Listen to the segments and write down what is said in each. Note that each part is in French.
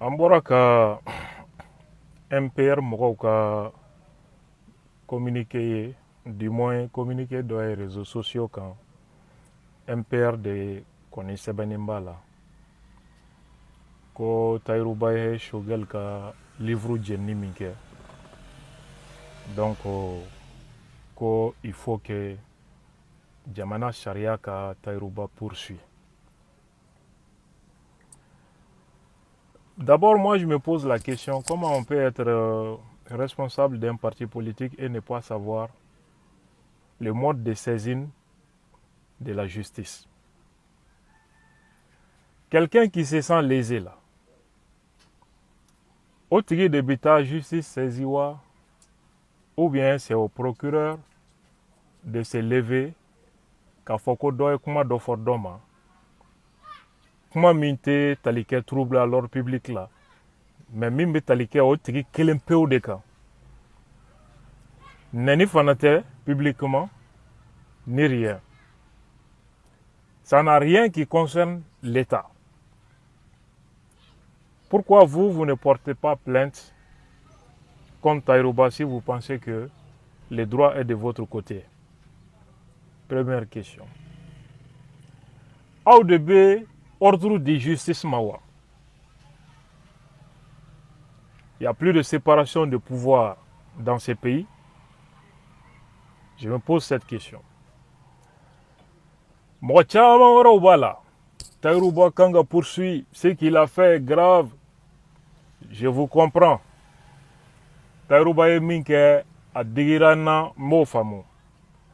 An bɔra ka MPR mɔgɔw ka communiqué ye, du moins communiqué dɔ ye réseaux sociaux kan. MPR de kɔni sɛbɛnnen b'a la ko Tayiruba ye Choguel ka livre jenini min kɛ. Donc ko il faut que jamana sariya ka Tayiruba poursuit. D'abord, moi je me pose la question, comment on peut être responsable d'un parti politique et ne pas savoir le mode de saisine de la justice. Quelqu'un qui se sent lésé là, au tigre de bita justice saisiwa, ou bien c'est au procureur de se lever, k'a fɔ ko dɔ ye kuma dɔ fɔ dɔ ma, kuma min tɛ tali kɛ trouble à l'ordre public là, mais min bɛ tali kɛ o tigi kelen pewu de kan. Nɛni fana tɛ publiquement, ni rien. Ça n'a rien qui concerne l'État. Pourquoi vous ne portez pas plainte contre Tayiruba si vous pensez que le droit est de votre côté? Première question. Aw de bɛ ordre de justice ma wa? Il n'y a plus de séparation de pouvoir dans ces pays. Je me pose cette question. Mɔgɔ caman wɛrɛw b'a la. Tayiruba kan ka poursuit ce qu'il a fait grave. Je vous comprends. Tayiruba ye min kɛ a digira n na n b'o faamu.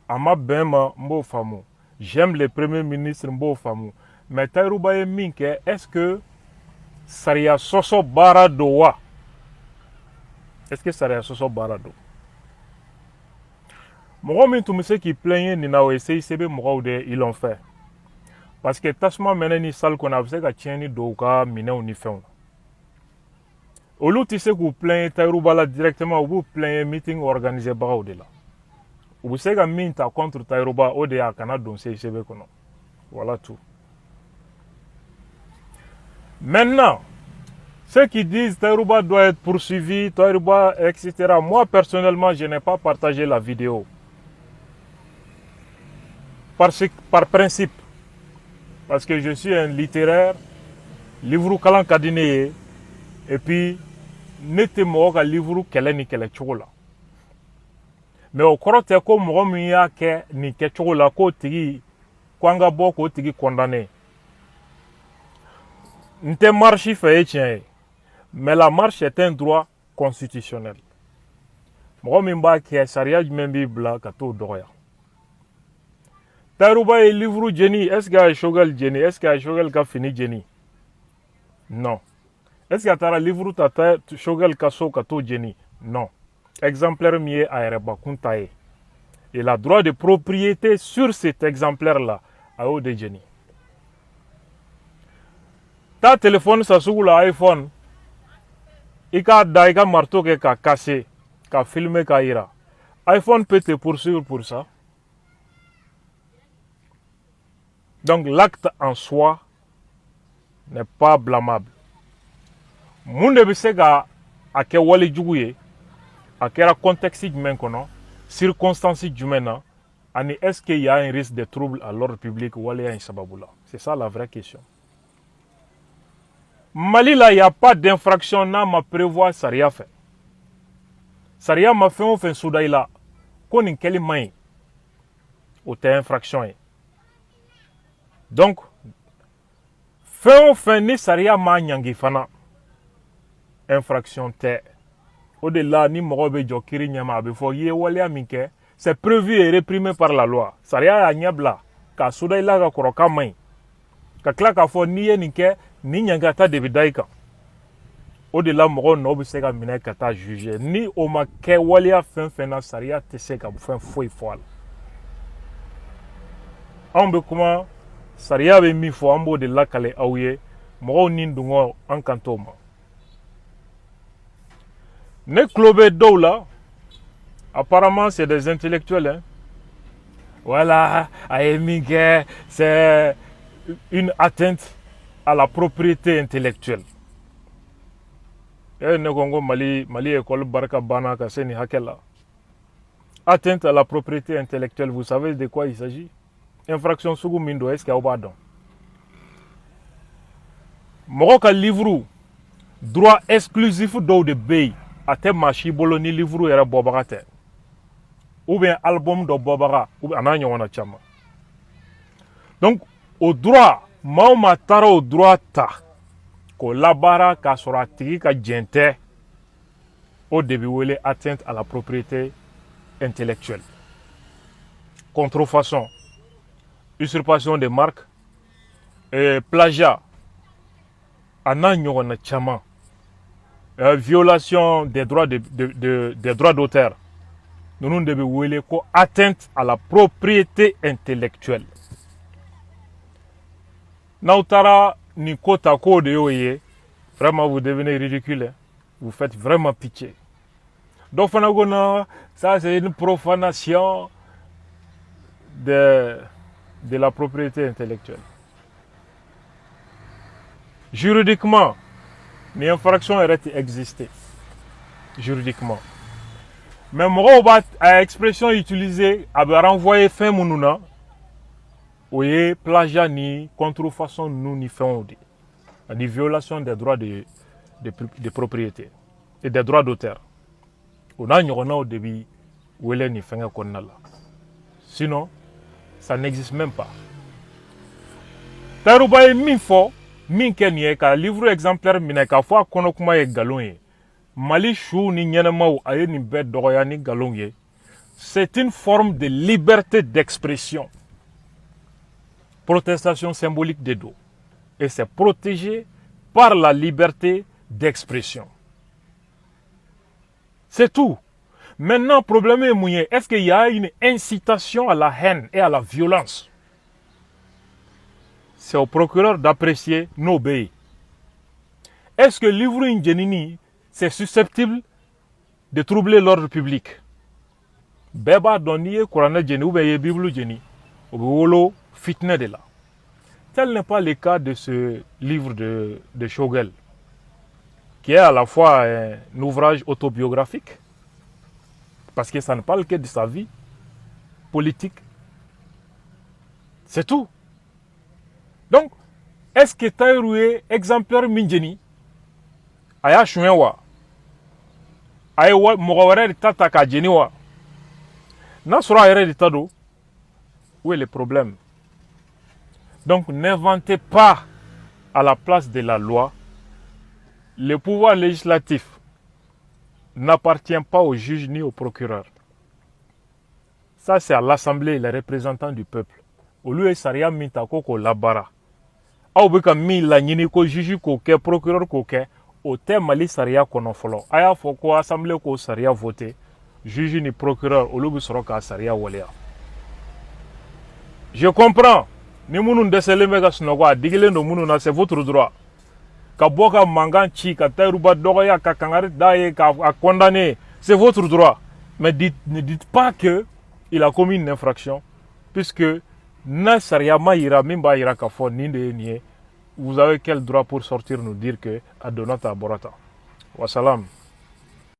A ma bɛn ma n b'o faamu. J'aime le premier ministre n b'o faamu. Mais Tayiruba ye min kɛ, est-ce que sariya sɔsɔ baara don wa? Est-ce que sariya sɔsɔ baara don? Mɔgɔ min tun bɛ se k'i plaigner nin na o ye CICB mɔgɔw de ils l'ont fait. Parce que tasuma mɛnɛ ni salle kɔnɔ a bɛ se ka tiɲɛni don u ka minɛnw ni fɛnw. Olu tɛ se k'u plaigner Tayiruba la directement, u b'u plaigner meeting organisé bagaw de la. U bɛ se ka min ta contre Tayiruba o de ye a kana don CICB kɔnɔ. Voilà tout. Maintenant, ceux qui disent Tayiruba doit être poursuivi, Tayiruba, etc. Moi, personnellement, je n'ai pas partagé la vidéo. Par principe. Parce que je suis un littéraire, livre kalan ka di ne ye, et puis ne tɛ mɔgɔ ka livre kɛlɛ ni kɛlɛcogo la. Mais o kɔrɔ tɛ ko mɔgɔ min y'a kɛ nin kɛcogo la k'o tigi ko an ka bɔ k'o tigi condamné. N tɛ marche fɛ ye tiɲɛ ye, mais la marche est un droit constitutionnel. Mɔgɔ min b'a kɛ sariya jumɛn b'i bila ka t'o dɔgɔya? Tayiruba ye livre jeni, est-ce que a ye Choguel jeni? Est-ce que a ye Choguel ka fini jeni? Non. Est-ce que a taara livre ta Choguel ka so ka t'o jeni? Non. Exemplaire min ye a yɛrɛbakun ta ye. Il a droit de propriété sur cet exemplaire-là. A y'o de jeni. Ta téléphone sa sugu la iPhone, i k'a da i ka marteau kɛ k'a casser, k'a filmer k'a yira. iPhone peut te poursuivre pour ça. Donc l'acte en soi n'est pas blâmable. Mun de bɛ se ka a kɛ wale jugu ye, a kɛra contexte jumɛn kɔnɔ, circonstance jumɛn na, ani est-ce qu'il y a un risque de trouble à l'ordre public waleya in sababu la? C'est ça la vraie question. Mali là, il n'y a pas d'infraction n'a ma prévoir sariya fɛ. Sariya ma fɛn o fɛn suda i la, ko nin kɛli man ɲi, o tɛ infraction ye. Donc, fɛn o fɛn ni sariya m'a ɲangi fana, infraction tɛ. O de la ni mɔgɔ bɛ jɔ kiri ɲɛma a bɛ fɔ i ye waleya min kɛ, c'est prévu et réprimé par la loi. Sariya y'a ɲɛ bila k'a suda i la ka kɔrɔ k'a man ɲi. Ka tila k'a fɔ n'i ye nin kɛ, nin ɲangata de bɛ da i kan. O de la mɔgɔw nɔ bɛ se ka minɛ ka taa juger. Ni o ma kɛ waleya fɛn fɛn na sariya tɛ se ka fɛn foyi fɔ a la. Anw bɛ kuma sariya bɛ min fɔ an b'o de lakale aw ye, mɔgɔw ni dungɔ an kan t'o ma. Ne tulo bɛ dɔw la, apparemment c'est des intellectuels, hein. Voilà, a ye min kɛ, c'est une atteinte à la propriété intellectuelle. ne Congo Mali école baraka bana ka seni hakela. Atteinte à la propriété intellectuelle, vous savez de quoi il s'agit? Infraction sugu mindo est-ce qu'il y a pas don? Moko ka livre droit exclusif do de bay ate machi bolo ni livre era bobagate. Ou bien album de bobara ou bien ananya wana chama. Donc au droit mauma tara au droit ta ko labara ka sora tigi ka jente au début wele atteinte à la propriété intellectuelle. Contrefaçon, usurpation des marques, plagiat, ananya chama, violation des droits des droits d'auteur. Nous devons atteinte à la propriété intellectuelle. Nautara ni kota code yoye, vraiment vous devenez ridicule. Vous faites vraiment pitié. Donc ça c'est une profanation de la propriété intellectuelle. Juridiquement, les infractions auraient existé. Juridiquement. Mais moi, à l'expression utilisée, à renvoyer fin moununa, oui, plagiat ni contrefaçon nous ni fin ni violation des droits de propriété et des droits d'auteur. On a au début où ni fin sinon, ça n'existe même pas. Tarubaye min fo, min kenye ka livre exemplaire mina ka fo kono kuma ye galon ye. Mali chou ni nyenemaw aye ni bed dogoya ni galon ye. C'est une forme de liberté d'expression. Protestation symbolique des dos. Et c'est protégé par la liberté d'expression. C'est tout. Maintenant, le problème est mouillé. Est-ce qu'il y a une incitation à la haine et à la violence? C'est au procureur d'apprécier nos pays. Est-ce que le livre Indjenini, c'est susceptible de troubler l'ordre public? Beba doniye Korana Djeni ou bien Bible Djeni. Ou fitne de là. Tel n'est pas le cas de ce livre de Shogel, qui est à la fois un ouvrage autobiographique, parce que ça ne parle que de sa vie politique. C'est tout. Donc, est-ce que Taïroué, exemplaire Mindjeni, aya chouenwa, aya mouawere de tata kajeniwa, nasura ere de tado, où est le problème? Donc, n'inventez pas à la place de la loi. Le pouvoir législatif n'appartient pas au juge ni au procureur. Ça, c'est à l'Assemblée, les représentants du peuple. Au lieu de Saria Mintako ko labara. Au beka mi la nyini ko juge ko ke procureur ko ke au thème Mali Saria kono folo. Aya foko Assemblée ko Saria voté. Juge ni procureur au lieu de Soroka Saria wolea. Je comprends. Ni munu ndesele mega snogwa digile no munu na c'est votre droit. Ka boka mangan chi ka tayruba dogoya ka kangari daye ka condamner, c'est votre droit. Mais ne dites pas que il a commis une infraction puisque na saria ma ira mimba ira ka fo ni de nie. Vous avez quel droit pour sortir nous dire que adonata borata. Wassalam.